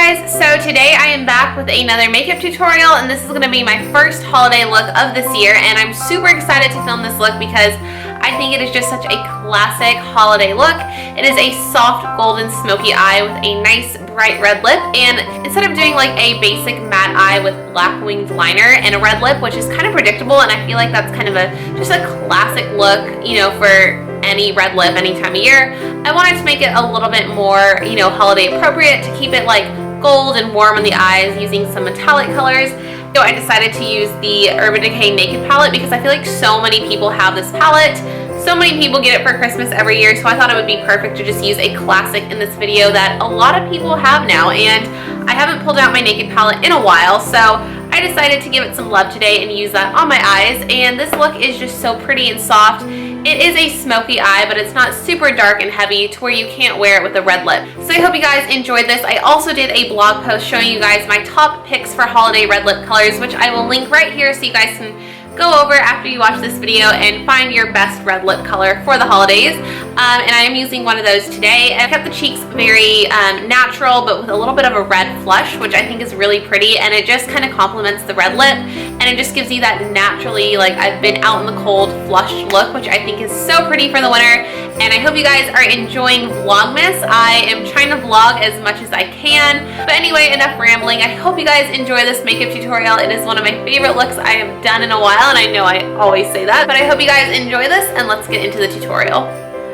guys, so today I am back with another makeup tutorial, and this is going to be my first holiday look of this year, and I'm super excited to film this look because I think it is just such a classic holiday look. It is a soft golden smoky eye with a nice bright red lip, and instead of doing like a basic matte eye with black winged liner and a red lip, which is kind of predictable, and I feel like that's kind of just a classic look, you know, for any red lip any time of year, I wanted to make it a little bit more, you know, holiday appropriate, to keep it like gold and warm on the eyes using some metallic colors. So I decided to use the Urban Decay Naked palette because I feel like so many people have this palette. So many people get it for Christmas every year, so I thought it would be perfect to just use a classic in this video that a lot of people have now, and I haven't pulled out my Naked palette in a while, so I decided to give it some love today and use that on my eyes. And this look is just so pretty and soft. It is a smoky eye, but it's not super dark and heavy to where you can't wear it with a red lip. So I hope you guys enjoyed this. I also did a blog post showing you guys my top picks for holiday red lip colors, which I will link right here so you guys can go over after you watch this video and find your best red lip color for the holidays. And I am using one of those today. I kept the cheeks very natural, but with a little bit of a red flush, which I think is really pretty, and it just kind of complements the red lip, and it just gives you that naturally, like, I've been out in the cold flushed look, which I think is so pretty for the winter. And I hope you guys are enjoying Vlogmas. I am trying to vlog as much as I can. But anyway, enough rambling. I hope you guys enjoy this makeup tutorial. It is one of my favorite looks I have done in a while, and I know I always say that, but I hope you guys enjoy this, and let's get into the tutorial.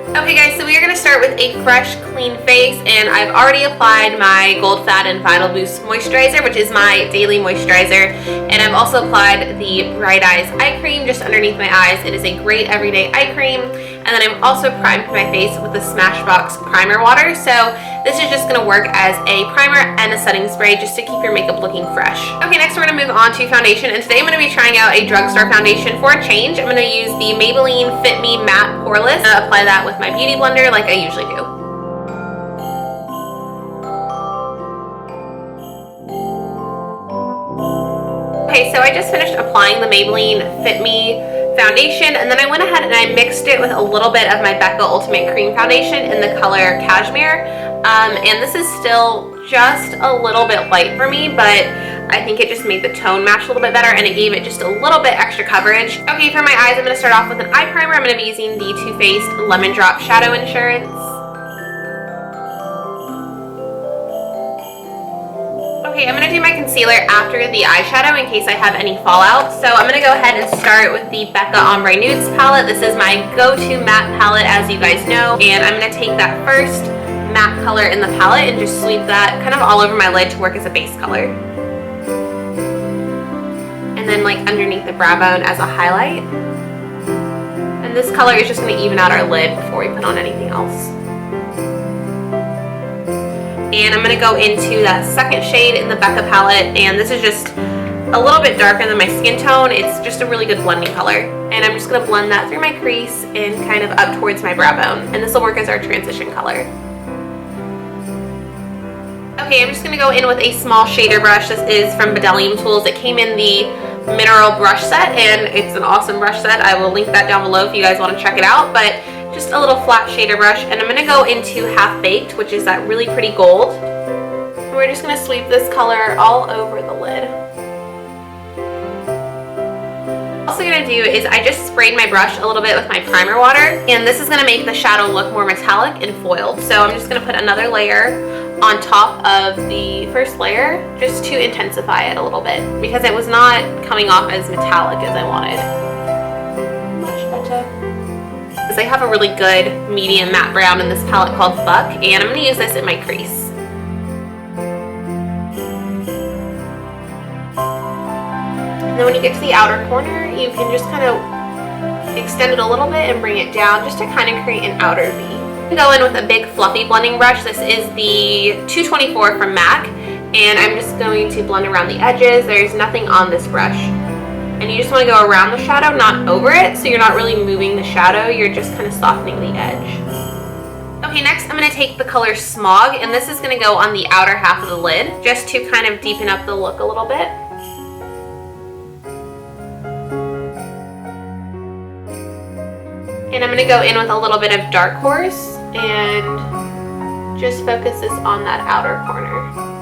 Okay guys, so we are going to start with a fresh, clean face, and I've already applied my Gold Fat and Vital Boost Moisturizer, which is my daily moisturizer, and I've also applied the Bright Eyes Eye Cream just underneath my eyes. It is a great everyday eye cream, and then I've also primed my face with the Smashbox Primer Water, so this is just going to work as a primer and a setting spray just to keep your makeup looking fresh. Okay, next we're going to move on to foundation, and today I'm going to be trying out a drugstore foundation for a change. I'm going to use the Maybelline Fit Me Matte Poreless and apply that with my beauty blender like I usually do. Okay, so I just finished applying the Maybelline Fit Me foundation, and then I went ahead and I mixed it with a little bit of my Becca Ultimate Cream Foundation in the color Cashmere. And this is still just a little bit light for me, but I think it just made the tone match a little bit better, and it gave it just a little bit extra coverage. Okay, for my eyes, I'm going to start off with an eye primer. I'm going to be using the Too Faced Lemon Drop Shadow Insurance. Okay, I'm going to do my concealer after the eyeshadow in case I have any fallout. So I'm going to go ahead and start with the Becca Ombre Nudes palette. This is my go-to matte palette, as you guys know, and I'm going to take that first matte color in the palette and just sweep that kind of all over my lid to work as a base color. And then like underneath the brow bone as a highlight. And this color is just going to even out our lid before we put on anything else. And I'm going to go into that second shade in the Becca palette, and this is just a little bit darker than my skin tone. It's just a really good blending color. And I'm just going to blend that through my crease and kind of up towards my brow bone. And this will work as our transition color. Okay, I'm just going to go in with a small shader brush. This is from Belle Tools. It came in the mineral brush set, and it's an awesome brush set. I will link that down below if you guys want to check it out. But just a little flat shader brush, and I'm going to go into Half Baked, which is that really pretty gold. And we're just going to sweep this color all over the lid. What I'm also going to do is I just sprayed my brush a little bit with my primer water, and this is going to make the shadow look more metallic and foiled. So I'm just going to put another layer on top of the first layer just to intensify it a little bit because it was not coming off as metallic as I wanted. Much better. Because I have a really good medium matte brown in this palette called Buck, and I'm going to use this in my crease. And then when you get to the outer corner, you can just kind of extend it a little bit and bring it down just to kind of create an outer V. Go in with a big fluffy blending brush. This is the 224 from MAC, and I'm just going to blend around the edges. There's nothing on this brush, and you just want to go around the shadow, not over it, so you're not really moving the shadow, you're just kind of softening the edge. Okay, next I'm going to take the color Smog, and this is going to go on the outer half of the lid just to kind of deepen up the look a little bit. And I'm going to go in with a little bit of Dark Horse and just focus this on that outer corner.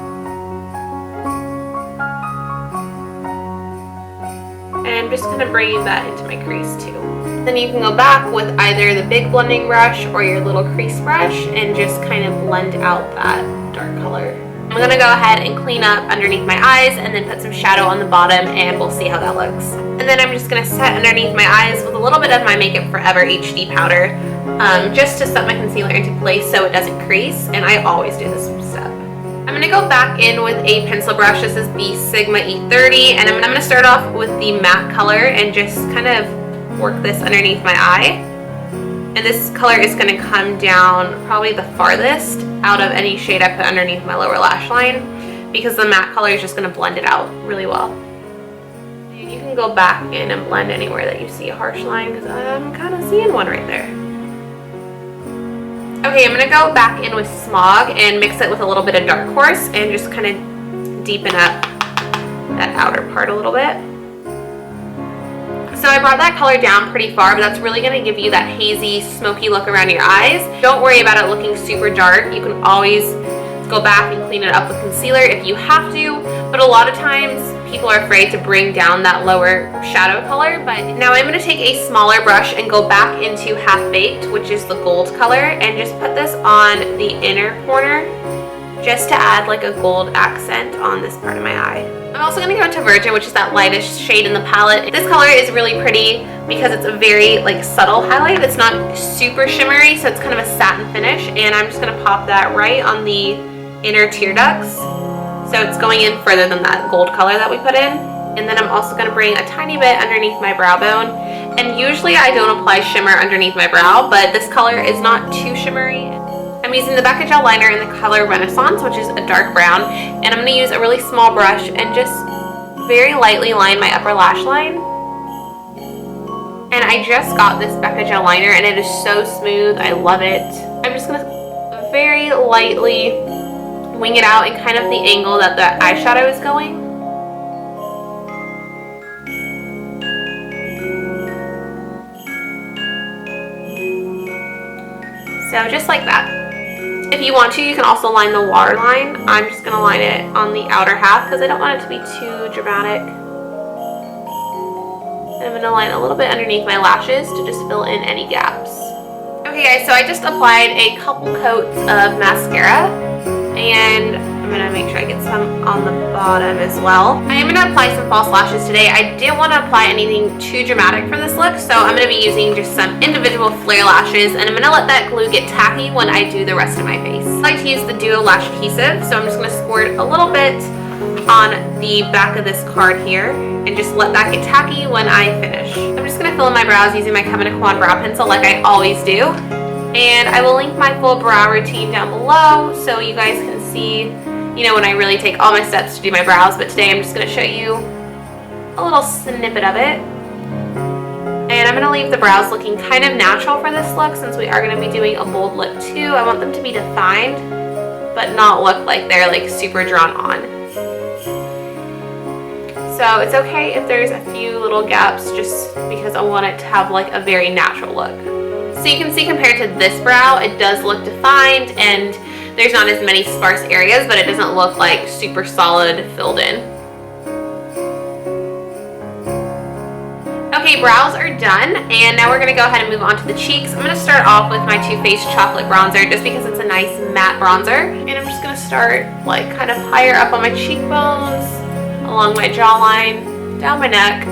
just kind of bringing that into my crease too. Then you can go back with either the big blending brush or your little crease brush and just kind of blend out that dark color. I'm gonna go ahead and clean up underneath my eyes and then put some shadow on the bottom, and we'll see how that looks. And then I'm just gonna set underneath my eyes with a little bit of my Makeup Forever HD powder, just to set my concealer into place so it doesn't crease, and I always do this step. I'm gonna go back in with a pencil brush. This is the Sigma E30, and I'm gonna start off with the matte color and just kind of work this underneath my eye. And this color is going to come down probably the farthest out of any shade I put underneath my lower lash line, because the matte color is just going to blend it out really well. And you can go back in and blend anywhere that you see a harsh line, because I'm kind of seeing one right there. Okay, I'm going to go back in with Smog and mix it with a little bit of Dark Horse and just kind of deepen up that outer part a little bit. So I brought that color down pretty far, but that's really going to give you that hazy, smoky look around your eyes. Don't worry about it looking super dark. You can always go back and clean it up with concealer if you have to, but a lot of times people are afraid to bring down that lower shadow color. But now I'm going to take a smaller brush and go back into Half Baked, which is the gold color, and just put this on the inner corner just to add like a gold accent on this part of my eye. I'm also going to go into Virgin, which is that lightest shade in the palette. This color is really pretty because it's a very like subtle highlight. It's not super shimmery, so it's kind of a satin finish, and I'm just going to pop that right on the inner tear ducts. So it's going in further than that gold color that we put in. And then I'm also going to bring a tiny bit underneath my brow bone. And usually I don't apply shimmer underneath my brow, but this color is not too shimmery. I'm using the Becca Gel Liner in the color Renaissance, which is a dark brown, and I'm going to use a really small brush and just very lightly line my upper lash line. And I just got this Becca Gel Liner, and it is so smooth. I love it. I'm just going to very lightly wing it out in kind of the angle that the eyeshadow is going. So just like that. If you want to, you can also line the waterline. I'm just going to line it on the outer half because I don't want it to be too dramatic. And I'm going to line a little bit underneath my lashes to just fill in any gaps. Okay guys, so I just applied a couple coats of mascara, and I'm going to make sure I get some on the bottom as well. I am going to apply some false lashes today. I didn't want to apply anything too dramatic for this look, so I'm going to be using just some individual flare lashes, and I'm going to let that glue get tacky when I do the rest of my face. I like to use the Duo Lash Adhesive, so I'm just going to squirt a little bit on the back of this card here and just let that get tacky when I finish. I'm just going to fill in my brows using my Kevyn Aucoin brow pencil like I always do. And I will link my full brow routine down below so you guys can see, you know, when I really take all my steps to do my brows. But today I'm just going to show you a little snippet of it. And I'm going to leave the brows looking kind of natural for this look since we are going to be doing a bold lip too. I want them to be defined but not look like they're like super drawn on. So it's okay if there's a few little gaps just because I want it to have like a very natural look. So you can see compared to this brow, it does look defined and there's not as many sparse areas, but it doesn't look like super solid filled in. Okay, brows are done, and now we're going to go ahead and move on to the cheeks. I'm going to start off with my Too Faced Chocolate Bronzer just because it's a nice matte bronzer. And I'm just going to start like kind of higher up on my cheekbones, along my jawline, down my neck.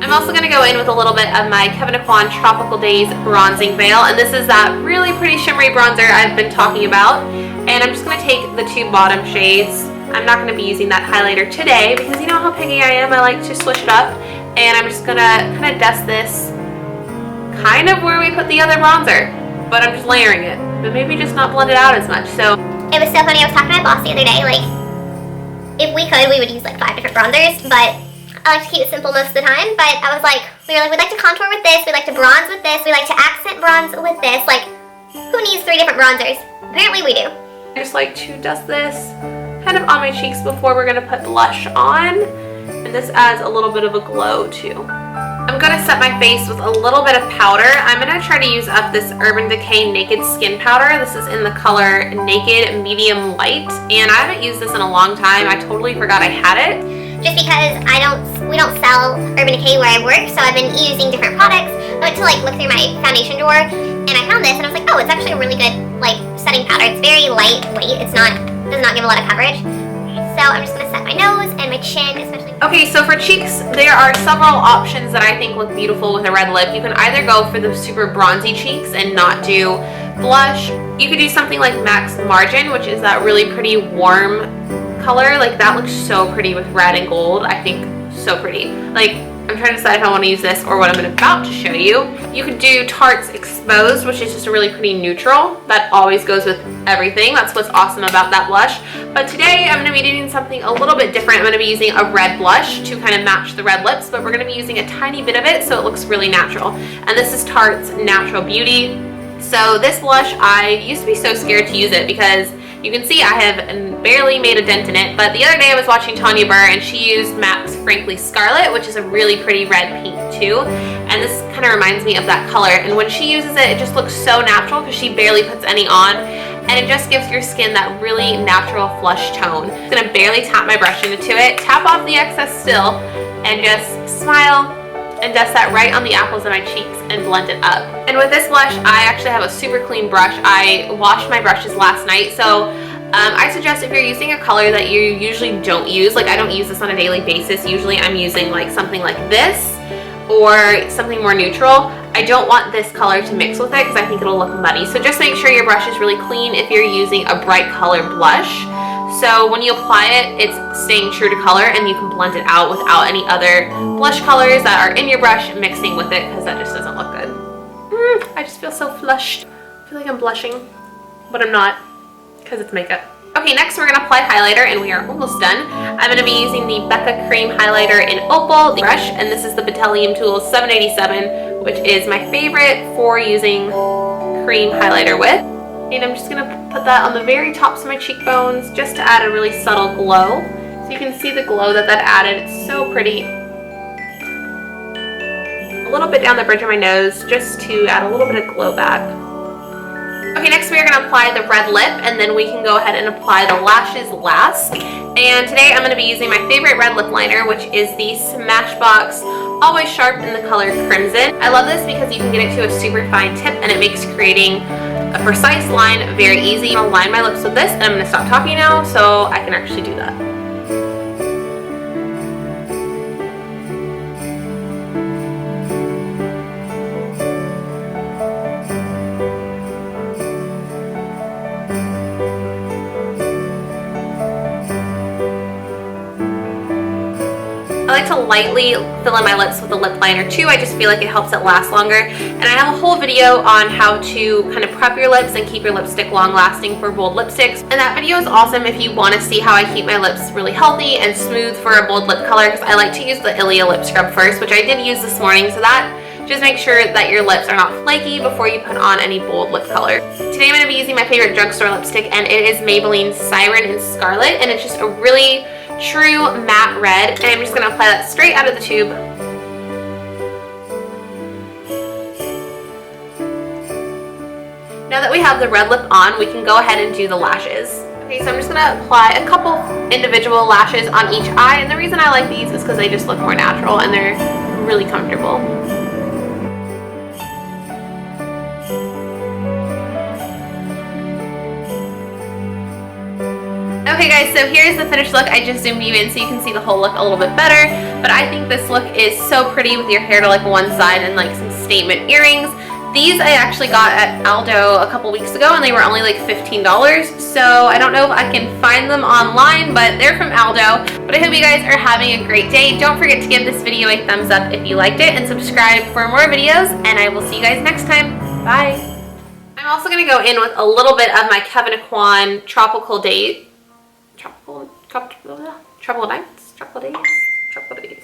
I'm also going to go in with a little bit of my Kevyn Aucoin Tropical Days Bronzing Veil, and this is that really pretty shimmery bronzer I've been talking about. And I'm just going to take the two bottom shades. I'm not going to be using that highlighter today because you know how picky I am. I like to swish it up. And I'm just going to kind of dust this kind of where we put the other bronzer, but I'm just layering it, but maybe just not blend it out as much. So it was so funny. I was talking to my boss the other day, like, if we could, we would use like 5 different bronzers, but I like to keep it simple most of the time. But I was like, we were like, we'd like to contour with this, we'd like to bronze with this, we like to accent bronze with this. Like, who needs 3 different bronzers? Apparently we do. I just like to dust this kind of on my cheeks before we're going to put blush on. And this adds a little bit of a glow too. I'm going to set my face with a little bit of powder. I'm going to try to use up this Urban Decay Naked Skin Powder. This is in the color Naked Medium Light. And I haven't used this in a long time. I totally forgot I had it. just because we don't sell Urban Decay where I work, so I've been using different products. I went to like look through my foundation drawer, and I found this, and I was like, oh, it's actually a really good like setting powder. It's very lightweight. Does not give a lot of coverage. So I'm just gonna set my nose and my chin, especially. Okay, so for cheeks, there are several options that I think look beautiful with a red lip. You can either go for the super bronzy cheeks and not do blush. You could do something like Max Margin, which is that really pretty warm color. Like that looks so pretty with red and gold. I think so pretty. Like I'm trying to decide if I want to use this or what I'm about to show you. You could do Tarte's Exposed, which is just a really pretty neutral. That always goes with everything. That's what's awesome about that blush. But today I'm going to be doing something a little bit different. I'm going to be using a red blush to kind of match the red lips, but we're going to be using a tiny bit of it so it looks really natural. And this is Tarte's Natural Beauty. So this blush, I used to be so scared to use it because you can see I have barely made a dent in it, but the other day I was watching Tanya Burr and she used MAC's Frankly Scarlet, which is a really pretty red pink too, and this kind of reminds me of that color, and when she uses it, it just looks so natural because she barely puts any on, and it just gives your skin that really natural flush tone. I'm going to barely tap my brush into it, tap off the excess still, and just smile and dust that right on the apples of my cheeks and blend it up. And with this blush, I actually have a super clean brush. I washed my brushes last night, so I suggest if you're using a color that you usually don't use, like I don't use this on a daily basis, usually I'm using like something like this or something more neutral. I don't want this color to mix with it because I think it'll look muddy. So just make sure your brush is really clean if you're using a bright color blush. So when you apply it, it's staying true to color and you can blend it out without any other blush colors that are in your brush mixing with it because that just doesn't look good. I just feel so flushed. I feel like I'm blushing, but I'm not because it's makeup. Okay, next we're going to apply highlighter and we are almost done. I'm going to be using the Becca Cream Highlighter in Opal, the brush, and this is the Betellium Tool 787, which is my favorite for using cream highlighter with. And I'm just going to put that on the very tops of my cheekbones just to add a really subtle glow. So you can see the glow that added. It's so pretty. A little bit down the bridge of my nose just to add a little bit of glow back. Okay, next we are going to apply the red lip and then we can go ahead and apply the lashes last. And today I'm going to be using my favorite red lip liner, which is the Smashbox Always Sharp in the color Crimson. I love this because you can get it to a super fine tip and it makes creating a precise line very easy. I'll line my lips with this and I'm going to stop talking now so I can actually do that. I like to lightly fill in my lips with a lip liner too. I just feel like it helps it last longer. And I have a whole video on how to kind of prep your lips and keep your lipstick long lasting for bold lipsticks. And that video is awesome if you want to see how I keep my lips really healthy and smooth for a bold lip color, because I like to use the Ilia lip scrub first, which I did use this morning, so that just make sure that your lips are not flaky before you put on any bold lip color. Today I'm going to be using my favorite drugstore lipstick, and it is Maybelline's Siren in Scarlet, and it's just a really true matte red, and I'm just going to apply that straight out of the tube. Now that we have the red lip on, we can go ahead and do the lashes. Okay, so I'm just going to apply a couple individual lashes on each eye, and the reason I like these is because they just look more natural and they're really comfortable. Okay guys, so here's the finished look. I just zoomed you in so you can see the whole look a little bit better, but I think this look is so pretty with your hair to like one side and like some statement earrings. These I actually got at Aldo a couple weeks ago and they were only like $15, so I don't know if I can find them online, but they're from Aldo. But I hope you guys are having a great day. Don't forget to give this video a thumbs up if you liked it and subscribe for more videos, and I will see you guys next time. Bye! I'm also going to go in with a little bit of my Kevyn Aucoin Tropical Days. Tropical Nights? Tropical Days?